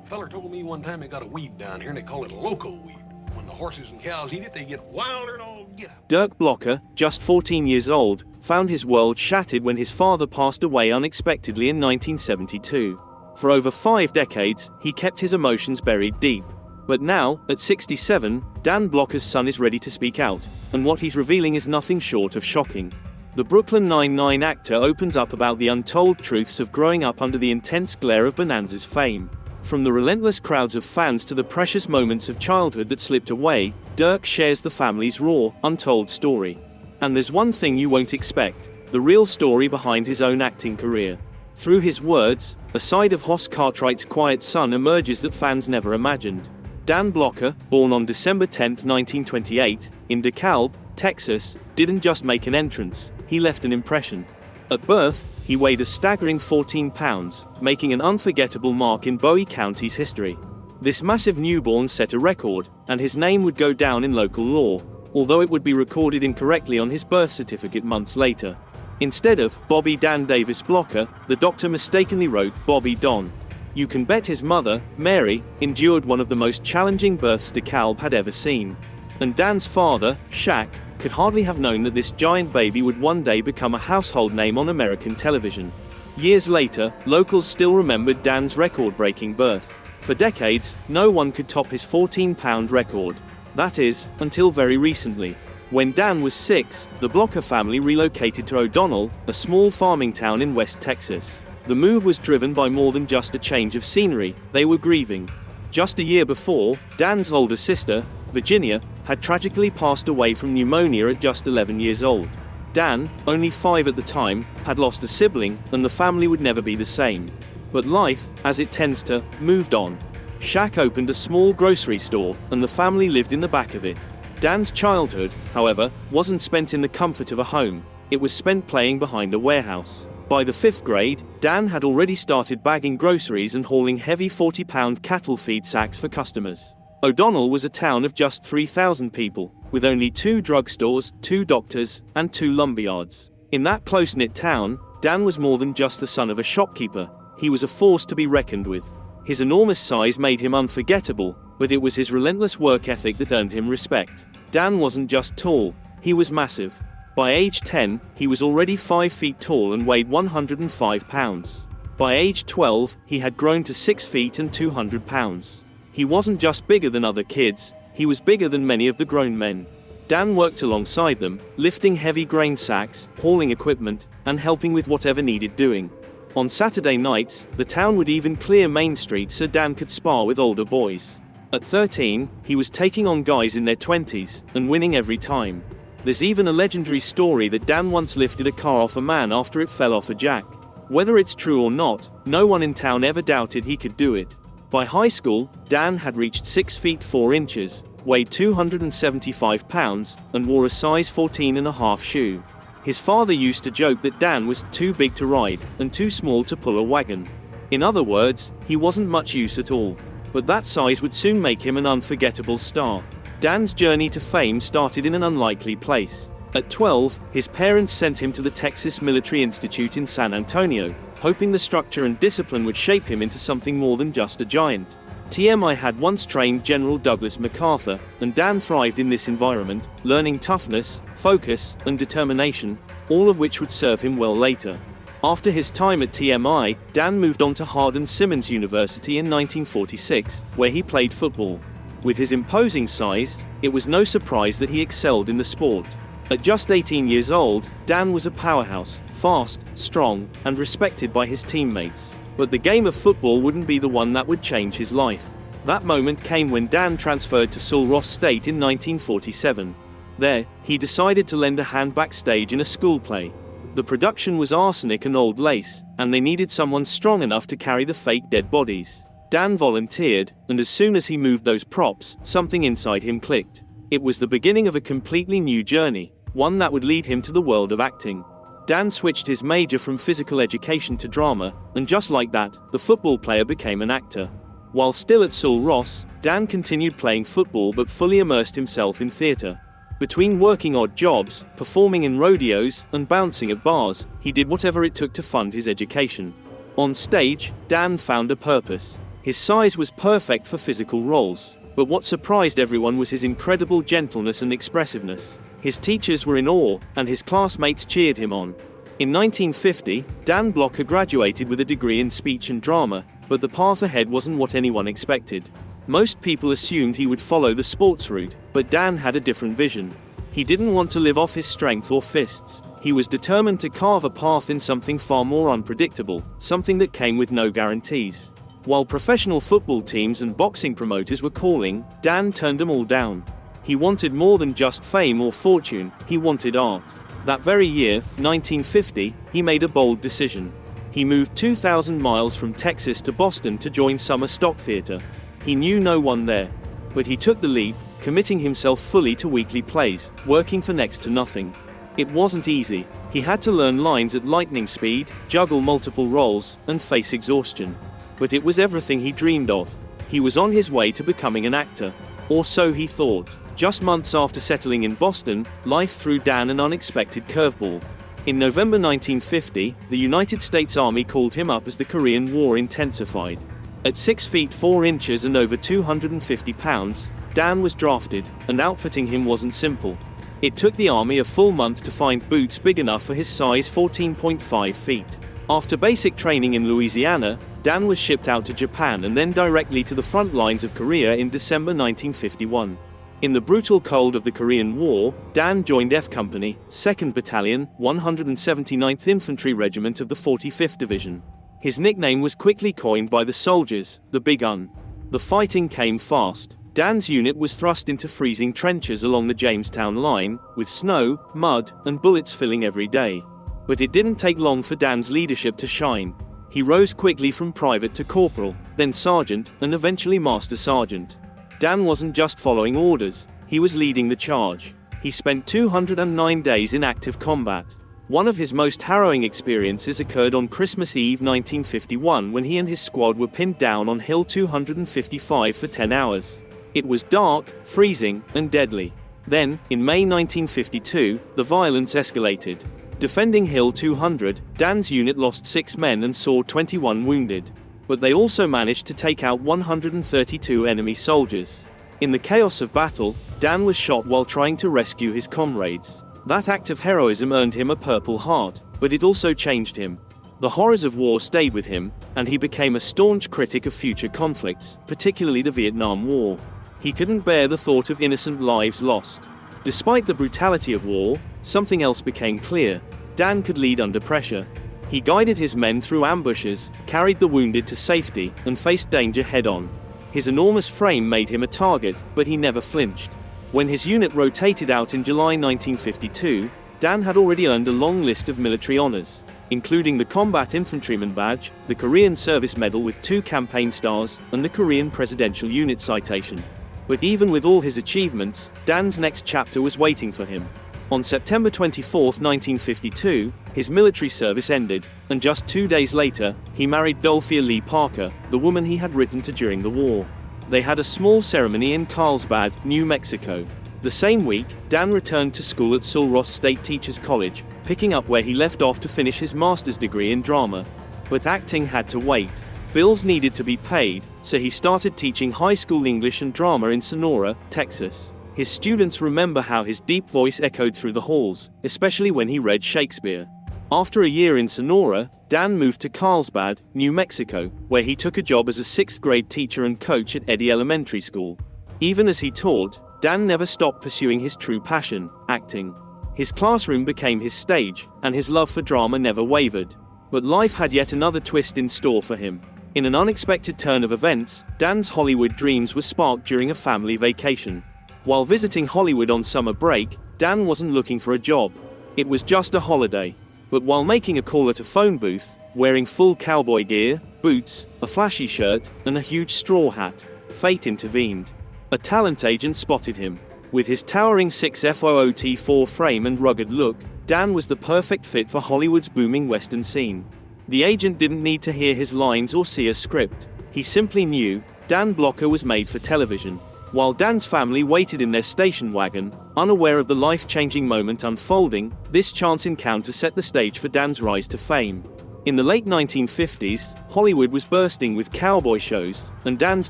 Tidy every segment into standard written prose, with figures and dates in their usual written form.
Feller told me one time they got a weed down here and they call it a loco weed. When the horses and cows eat it, they get wilder and all get out. Dirk Blocker, just 14 years old, found his world shattered when his father passed away unexpectedly in 1972. For over 5 decades, he kept his emotions buried deep. But now, at 67, Dan Blocker's son is ready to speak out, and what he's revealing is nothing short of shocking. The Brooklyn Nine-Nine actor opens up about the untold truths of growing up under the intense glare of Bonanza's fame. From the relentless crowds of fans to the precious moments of childhood that slipped away, Dirk shares the family's raw, untold story. And there's one thing you won't expect: the real story behind his own acting career. Through his words, a side of Hoss Cartwright's quiet son emerges that fans never imagined. Dan Blocker, born on December 10, 1928, in DeKalb, Texas, didn't just make an entrance, he left an impression. At birth, he weighed a staggering 14 pounds, making an unforgettable mark in Bowie County's history. This massive newborn set a record, and his name would go down in local law, although it would be recorded incorrectly on his birth certificate months later. Instead of Bobby Dan Davis Blocker, the doctor mistakenly wrote Bobby Don. You can bet his mother, Mary, endured one of the most challenging births DeKalb had ever seen. And Dan's father, Shaq, could hardly have known that this giant baby would one day become a household name on American television. Years later, locals still remembered Dan's record-breaking birth. For decades, no one could top his 14-pound record. That is, until very recently. When Dan was 6, the Blocker family relocated to O'Donnell, a small farming town in West Texas. The move was driven by more than just a change of scenery, they were grieving. Just a year before, Dan's older sister, Virginia, had tragically passed away from pneumonia at just 11 years old. Dan, only 5 at the time, had lost a sibling, and the family would never be the same. But life, as it tends to, moved on. Shaq opened a small grocery store, and the family lived in the back of it. Dan's childhood, however, wasn't spent in the comfort of a home, it was spent playing behind a warehouse. By the 5th grade, Dan had already started bagging groceries and hauling heavy 40-pound cattle feed sacks for customers. O'Donnell was a town of just 3,000 people, with only 2 drugstores, 2 doctors, and 2 lumberyards. In that close-knit town, Dan was more than just the son of a shopkeeper, he was a force to be reckoned with. His enormous size made him unforgettable, but it was his relentless work ethic that earned him respect. Dan wasn't just tall, he was massive. By age 10, he was already 5 feet tall and weighed 105 pounds. By age 12, he had grown to 6 feet and 200 pounds. He wasn't just bigger than other kids, he was bigger than many of the grown men. Dan worked alongside them, lifting heavy grain sacks, hauling equipment, and helping with whatever needed doing. On Saturday nights, the town would even clear Main Street so Dan could spar with older boys. At 13, he was taking on guys in their 20s, and winning every time. There's even a legendary story that Dan once lifted a car off a man after it fell off a jack. Whether it's true or not, no one in town ever doubted he could do it. By high school, Dan had reached 6 feet 4 inches, weighed 275 pounds, and wore a size 14.5 shoe. His father used to joke that Dan was too big to ride, and too small to pull a wagon. In other words, he wasn't much use at all. But that size would soon make him an unforgettable star. Dan's journey to fame started in an unlikely place. At 12, his parents sent him to the Texas Military Institute in San Antonio, hoping the structure and discipline would shape him into something more than just a giant. TMI had once trained General Douglas MacArthur, and Dan thrived in this environment, learning toughness, focus, and determination, all of which would serve him well later. After his time at TMI, Dan moved on to Hardin-Simmons University in 1946, where he played football. With his imposing size, it was no surprise that he excelled in the sport. At just 18 years old, Dan was a powerhouse, fast, strong, and respected by his teammates. But the game of football wouldn't be the one that would change his life. That moment came when Dan transferred to Sul Ross State in 1947. There, he decided to lend a hand backstage in a school play. The production was arsenic and old lace, and they needed someone strong enough to carry the fake dead bodies. Dan volunteered, and as soon as he moved those props, something inside him clicked. It was the beginning of a completely new journey, one that would lead him to the world of acting. Dan switched his major from physical education to drama, and just like that, the football player became an actor. While still at Sul Ross, Dan continued playing football but fully immersed himself in theater. Between working odd jobs, performing in rodeos, and bouncing at bars, he did whatever it took to fund his education. On stage, Dan found a purpose. His size was perfect for physical roles, but what surprised everyone was his incredible gentleness and expressiveness. His teachers were in awe, and his classmates cheered him on. In 1950, Dan Blocker graduated with a degree in speech and drama, but the path ahead wasn't what anyone expected. Most people assumed he would follow the sports route, but Dan had a different vision. He didn't want to live off his strength or fists. He was determined to carve a path in something far more unpredictable, something that came with no guarantees. While professional football teams and boxing promoters were calling, Dan turned them all down. He wanted more than just fame or fortune, he wanted art. That very year, 1950, he made a bold decision. He moved 2,000 miles from Texas to Boston to join Summer Stock Theater. He knew no one there. But he took the leap, committing himself fully to weekly plays, working for next to nothing. It wasn't easy. He had to learn lines at lightning speed, juggle multiple roles, and face exhaustion. But it was everything he dreamed of. He was on his way to becoming an actor. Or so he thought. Just months after settling in Boston, life threw Dan an unexpected curveball. In November 1950, the United States Army called him up as the Korean War intensified. At 6 feet 4 inches and over 250 pounds, Dan was drafted, and outfitting him wasn't simple. It took the Army a full month to find boots big enough for his size 14.5 feet. After basic training in Louisiana, Dan was shipped out to Japan and then directly to the front lines of Korea in December 1951. In the brutal cold of the Korean War, Dan joined F Company, 2nd Battalion, 179th Infantry Regiment of the 45th Division. His nickname was quickly coined by the soldiers, the Big Un. The fighting came fast. Dan's unit was thrust into freezing trenches along the Jamestown line, with snow, mud, and bullets filling every day. But it didn't take long for Dan's leadership to shine. He rose quickly from private to corporal, then sergeant, and eventually master sergeant. Dan wasn't just following orders, he was leading the charge. He spent 209 days in active combat. One of his most harrowing experiences occurred on Christmas Eve 1951 when he and his squad were pinned down on Hill 255 for 10 hours. It was dark, freezing, and deadly. Then, in May 1952, the violence escalated. Defending Hill 200, Dan's unit lost 6 men and saw 21 wounded. But they also managed to take out 132 enemy soldiers. In the chaos of battle, Dan was shot while trying to rescue his comrades. That act of heroism earned him a Purple Heart, but it also changed him. The horrors of war stayed with him, and he became a staunch critic of future conflicts, particularly the Vietnam War. He couldn't bear the thought of innocent lives lost. Despite the brutality of war, something else became clear. Dan could lead under pressure. He guided his men through ambushes, carried the wounded to safety, and faced danger head-on. His enormous frame made him a target, but he never flinched. When his unit rotated out in July 1952, Dan had already earned a long list of military honors, including the Combat Infantryman Badge, the Korean Service Medal with 2 campaign stars, and the Korean Presidential Unit Citation. But even with all his achievements, Dan's next chapter was waiting for him. On September 24, 1952, his military service ended, and just 2 days later, he married Dolphia Lee Parker, the woman he had written to during the war. They had a small ceremony in Carlsbad, New Mexico. The same week, Dan returned to school at Sul Ross State Teachers College, picking up where he left off to finish his master's degree in drama. But acting had to wait. Bills needed to be paid, so he started teaching high school English and drama in Sonora, Texas. His students remember how his deep voice echoed through the halls, especially when he read Shakespeare. After a year in Sonora, Dan moved to Carlsbad, New Mexico, where he took a job as a 6th grade teacher and coach at Eddy Elementary School. Even as he taught, Dan never stopped pursuing his true passion, acting. His classroom became his stage, and his love for drama never wavered. But life had yet another twist in store for him. In an unexpected turn of events, Dan's Hollywood dreams were sparked during a family vacation. While visiting Hollywood on summer break, Dan wasn't looking for a job. It was just a holiday. But while making a call at a phone booth, wearing full cowboy gear, boots, a flashy shirt, and a huge straw hat, fate intervened. A talent agent spotted him. With his towering 6'4" frame and rugged look, Dan was the perfect fit for Hollywood's booming Western scene. The agent didn't need to hear his lines or see a script. He simply knew Dan Blocker was made for television. While Dan's family waited in their station wagon, unaware of the life-changing moment unfolding, this chance encounter set the stage for Dan's rise to fame. In the late 1950s, Hollywood was bursting with cowboy shows, and Dan's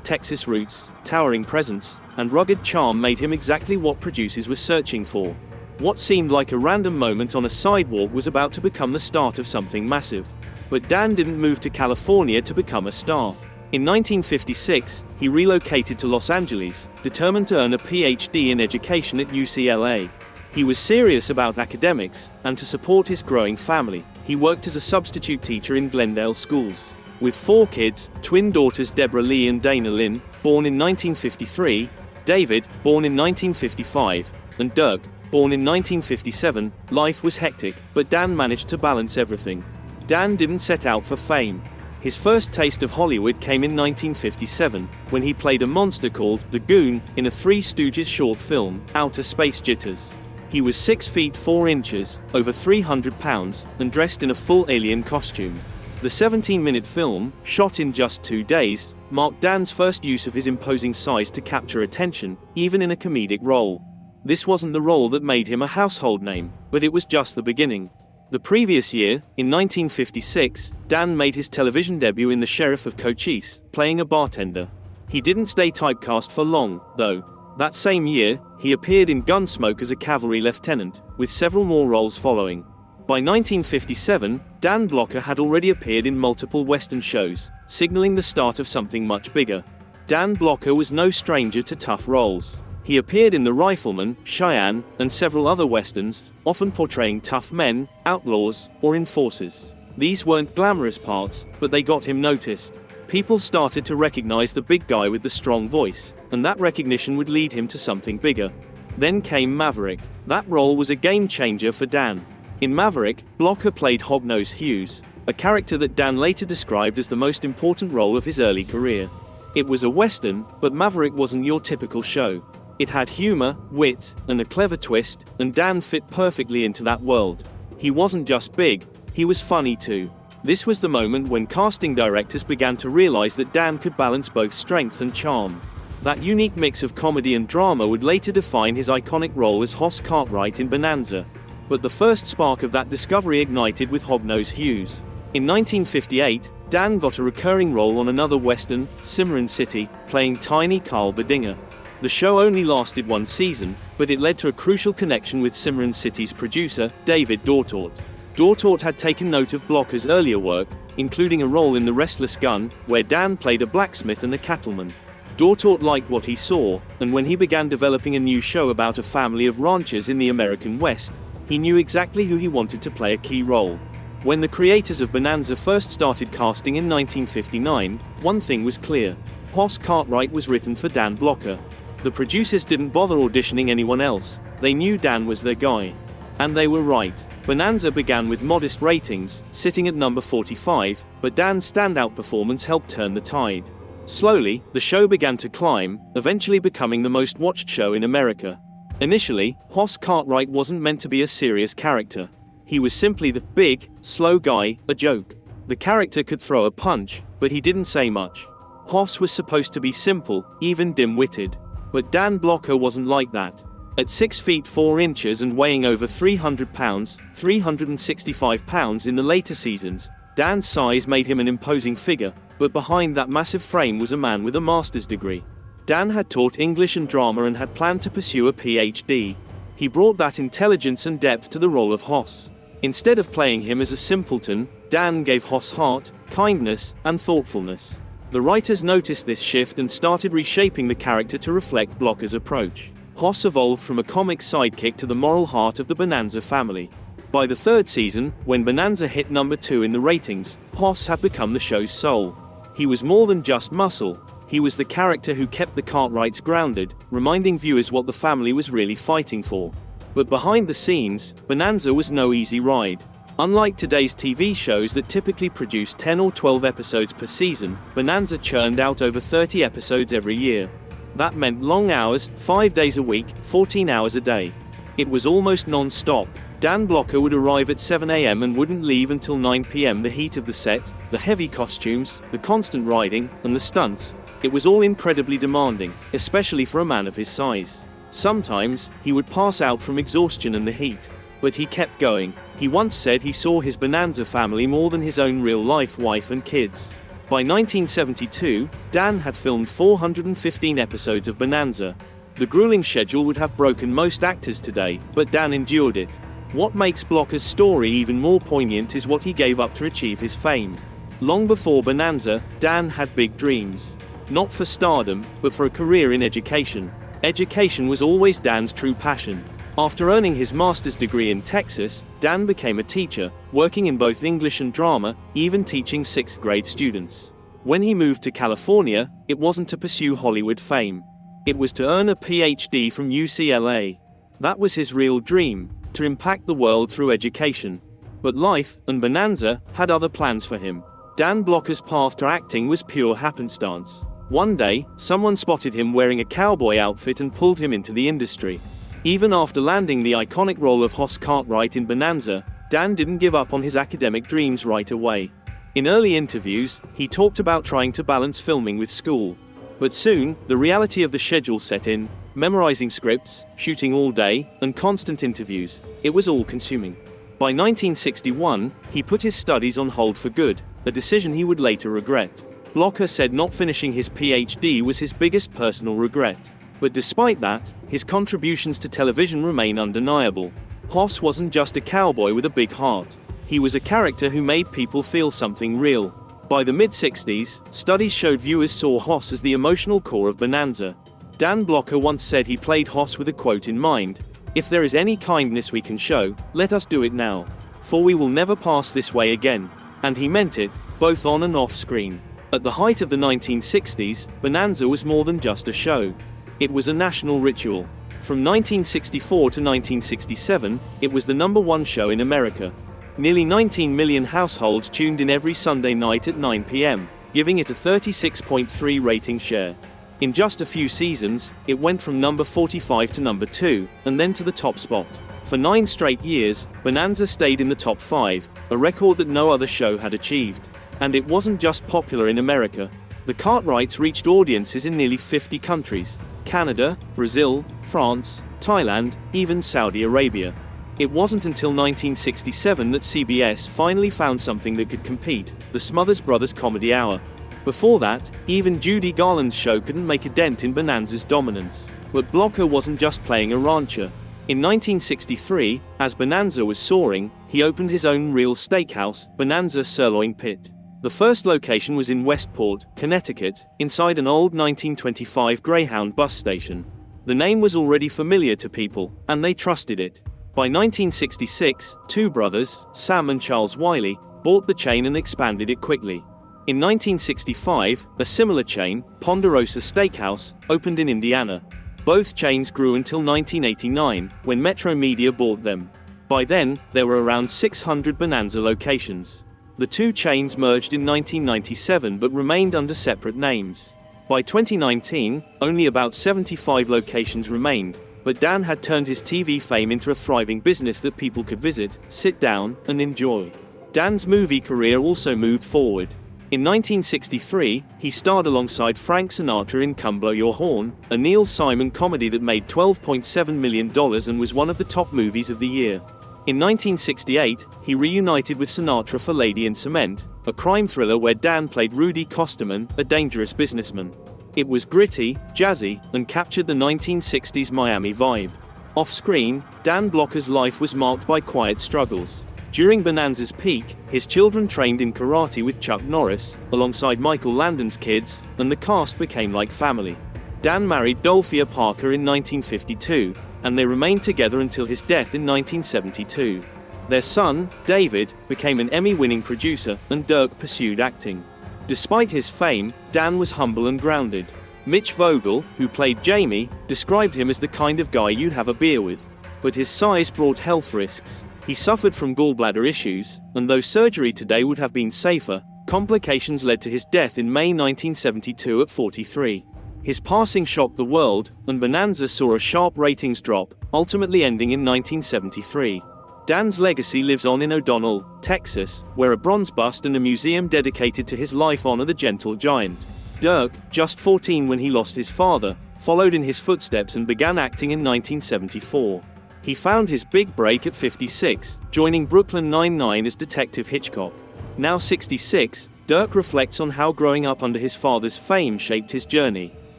Texas roots, towering presence, and rugged charm made him exactly what producers were searching for. What seemed like a random moment on a sidewalk was about to become the start of something massive. But Dan didn't move to California to become a star. In 1956, he relocated to Los Angeles, determined to earn a PhD in education at UCLA. He was serious about academics, and to support his growing family, he worked as a substitute teacher in Glendale schools. With 4 kids, twin daughters Deborah Lee and Dana Lynn, born in 1953, David, born in 1955, and Dirk, born in 1957, life was hectic, but Dan managed to balance everything. Dan didn't set out for fame. His first taste of Hollywood came in 1957, when he played a monster called the Goon in a Three Stooges short film, Outer Space Jitters. He was 6 feet 4 inches, over 300 pounds, and dressed in a full alien costume. The 17-minute film, shot in just 2 days, marked Dan's first use of his imposing size to capture attention, even in a comedic role. This wasn't the role that made him a household name, but it was just the beginning. The previous year, in 1956, Dan made his television debut in The Sheriff of Cochise, playing a bartender. He didn't stay typecast for long, though. That same year, he appeared in Gunsmoke as a cavalry lieutenant, with several more roles following. By 1957, Dan Blocker had already appeared in multiple Western shows, signaling the start of something much bigger. Dan Blocker was no stranger to tough roles. He appeared in The Rifleman, Cheyenne, and several other Westerns, often portraying tough men, outlaws, or enforcers. These weren't glamorous parts, but they got him noticed. People started to recognize the big guy with the strong voice, and that recognition would lead him to something bigger. Then came Maverick. That role was a game changer for Dan. In Maverick, Blocker played Hognose Hughes, a character that Dan later described as the most important role of his early career. It was a Western, but Maverick wasn't your typical show. It had humor, wit, and a clever twist, and Dan fit perfectly into that world. He wasn't just big, he was funny too. This was the moment when casting directors began to realize that Dan could balance both strength and charm. That unique mix of comedy and drama would later define his iconic role as Hoss Cartwright in Bonanza. But the first spark of that discovery ignited with Hognose Hughes. In 1958, Dan got a recurring role on another Western, Cimarron City, playing Tiny Carl Bedinger. The show only lasted 1 season, but it led to a crucial connection with Cimarron City's producer, David Dortort. Dortort had taken note of Blocker's earlier work, including a role in The Restless Gun, where Dan played a blacksmith and a cattleman. Dortort liked what he saw, and when he began developing a new show about a family of ranchers in the American West, he knew exactly who he wanted to play a key role. When the creators of Bonanza first started casting in 1959, one thing was clear. Hoss Cartwright was written for Dan Blocker. The producers didn't bother auditioning anyone else. They knew Dan was their guy. And they were right. Bonanza began with modest ratings, sitting at number 45, but Dan's standout performance helped turn the tide. Slowly, the show began to climb, eventually becoming the most watched show in America. Initially, Hoss Cartwright wasn't meant to be a serious character. He was simply the big, slow guy, a joke. The character could throw a punch, but he didn't say much. Hoss was supposed to be simple, even dim-witted. But Dan Blocker wasn't like that. At 6 feet 4 inches and weighing over 300 pounds, 365 pounds in the later seasons, Dan's size made him an imposing figure, but behind that massive frame was a man with a master's degree. Dan had taught English and drama and had planned to pursue a PhD. He brought that intelligence and depth to the role of Hoss. Instead of playing him as a simpleton, Dan gave Hoss heart, kindness, and thoughtfulness. The writers noticed this shift and started reshaping the character to reflect Blocker's approach. Hoss evolved from a comic sidekick to the moral heart of the Bonanza family. By the 3rd season, when Bonanza hit number 2 in the ratings, Hoss had become the show's soul. He was more than just muscle. He was the character who kept the Cartwrights grounded, reminding viewers what the family was really fighting for. But behind the scenes, Bonanza was no easy ride. Unlike today's TV shows that typically produce 10 or 12 episodes per season, Bonanza churned out over 30 episodes every year. That meant long hours, 5 days a week, 14 hours a day. It was almost non-stop. Dan Blocker would arrive at 7 a.m. and wouldn't leave until 9 p.m. The heat of the set, the heavy costumes, the constant riding, and the stunts. It was all incredibly demanding, especially for a man of his size. Sometimes, he would pass out from exhaustion and the heat. But he kept going. He once said he saw his Bonanza family more than his own real-life wife and kids. By 1972, Dan had filmed 415 episodes of Bonanza. The grueling schedule would have broken most actors today, but Dan endured it. What makes Blocker's story even more poignant is what he gave up to achieve his fame. Long before Bonanza, Dan had big dreams. Not for stardom, but for a career in education. Education was always Dan's true passion. After earning his master's degree in Texas, Dan became a teacher, working in both English and drama, even teaching 6th grade students. When he moved to California, it wasn't to pursue Hollywood fame. It was to earn a PhD from UCLA. That was his real dream, to impact the world through education. But life, and Bonanza, had other plans for him. Dan Blocker's path to acting was pure happenstance. One day, someone spotted him wearing a cowboy outfit and pulled him into the industry. Even after landing the iconic role of Hoss Cartwright in Bonanza, Dan didn't give up on his academic dreams right away. In early interviews, he talked about trying to balance filming with school. But soon, the reality of the schedule set in, memorizing scripts, shooting all day, and constant interviews. It was all-consuming. By 1961, he put his studies on hold for good, a decision he would later regret. Blocker said not finishing his PhD was his biggest personal regret. But despite that, his contributions to television remain undeniable. Hoss wasn't just a cowboy with a big heart. He was a character who made people feel something real. By the mid-60s, studies showed viewers saw Hoss as the emotional core of Bonanza. Dan Blocker once said he played Hoss with a quote in mind: "If there is any kindness we can show, let us do it now. For we will never pass this way again." And he meant it, both on and off screen. At the height of the 1960s, Bonanza was more than just a show. It was a national ritual. From 1964 to 1967, it was the #1 show in America. Nearly 19 million households tuned in every Sunday night at 9 p.m., giving it a 36.3 rating share. In just a few seasons, it went from number 45 to number 2, and then to the top spot. For 9 straight years, Bonanza stayed in the top 5, a record that no other show had achieved. And it wasn't just popular in America. The Cartwrights reached audiences in nearly 50 countries: Canada, Brazil, France, Thailand, even Saudi Arabia. It wasn't until 1967 that CBS finally found something that could compete: the Smothers Brothers Comedy Hour. Before that, even Judy Garland's show couldn't make a dent in Bonanza's dominance. But Blocker wasn't just playing a rancher. In 1963, as Bonanza was soaring, he opened his own real steakhouse, Bonanza Sirloin Pit. The first location was in Westport, Connecticut, inside an old 1925 Greyhound bus station. The name was already familiar to people, and they trusted it. By 1966, two brothers, Sam and Charles Wiley, bought the chain and expanded it quickly. In 1965, a similar chain, Ponderosa Steakhouse, opened in Indiana. Both chains grew until 1989, when Metro Media bought them. By then, there were around 600 Bonanza locations. The two chains merged in 1997 but remained under separate names. By 2019, only about 75 locations remained, but Dan had turned his TV fame into a thriving business that people could visit, sit down, and enjoy. Dan's movie career also moved forward. In 1963, he starred alongside Frank Sinatra in Come Blow Your Horn, a Neil Simon comedy that made $12.7 million and was one of the top movies of the year. In 1968, he reunited with Sinatra for Lady in Cement, a crime thriller where Dan played Rudy Kosterman, a dangerous businessman. It was gritty, jazzy, and captured the 1960s Miami vibe. Off-screen, Dan Blocker's life was marked by quiet struggles. During Bonanza's peak, his children trained in karate with Chuck Norris, alongside Michael Landon's kids, and the cast became like family. Dan married Dolphia Parker in 1952, and they remained together until his death in 1972. Their son, David, became an Emmy-winning producer, and Dirk pursued acting. Despite his fame, Dan was humble and grounded. Mitch Vogel, who played Jamie, described him as the kind of guy you'd have a beer with. But his size brought health risks. He suffered from gallbladder issues, and though surgery today would have been safer, complications led to his death in May 1972 at 43. His passing shocked the world, and Bonanza saw a sharp ratings drop, ultimately ending in 1973. Dan's legacy lives on in O'Donnell, Texas, where a bronze bust and a museum dedicated to his life honor the gentle giant. Dirk, just 14 when he lost his father, followed in his footsteps and began acting in 1974. He found his big break at 56, joining Brooklyn Nine-Nine as Detective Hitchcock. Now 66, Dirk reflects on how growing up under his father's fame shaped his journey.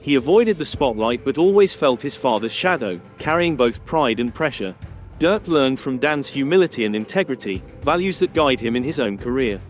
He avoided the spotlight but always felt his father's shadow, carrying both pride and pressure. Dirk learned from Dan's humility and integrity, values that guide him in his own career.